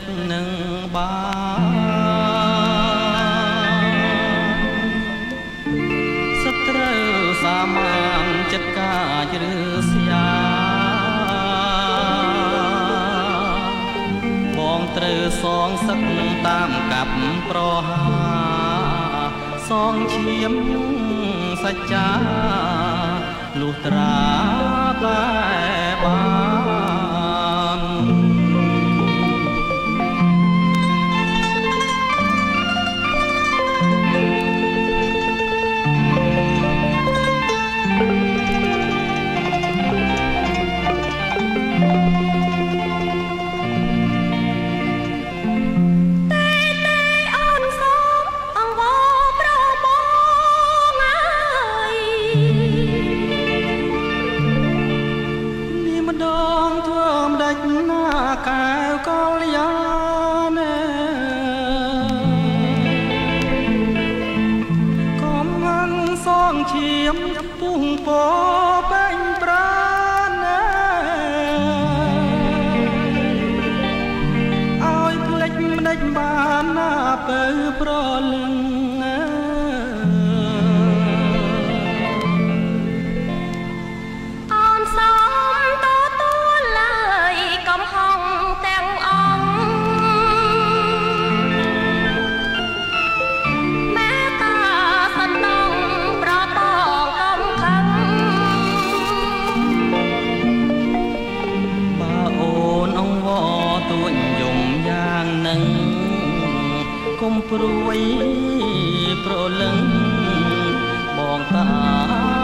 ចនឹងបានសត្រូវសាមានចិត្តកាចឬស្យាបងត្រូវសងសឹកតាមកាប់ប្រហាសងឈាមសច្ចាលុះត្រាតែបានកែវកល្យាណែកុំហាន់សងឈាមពុះពោបែងប្រាណែឲ្យភ្លេចម្ដេចបានណាពើប្រលឹងកុំព្រួយប្រលឹងបងតា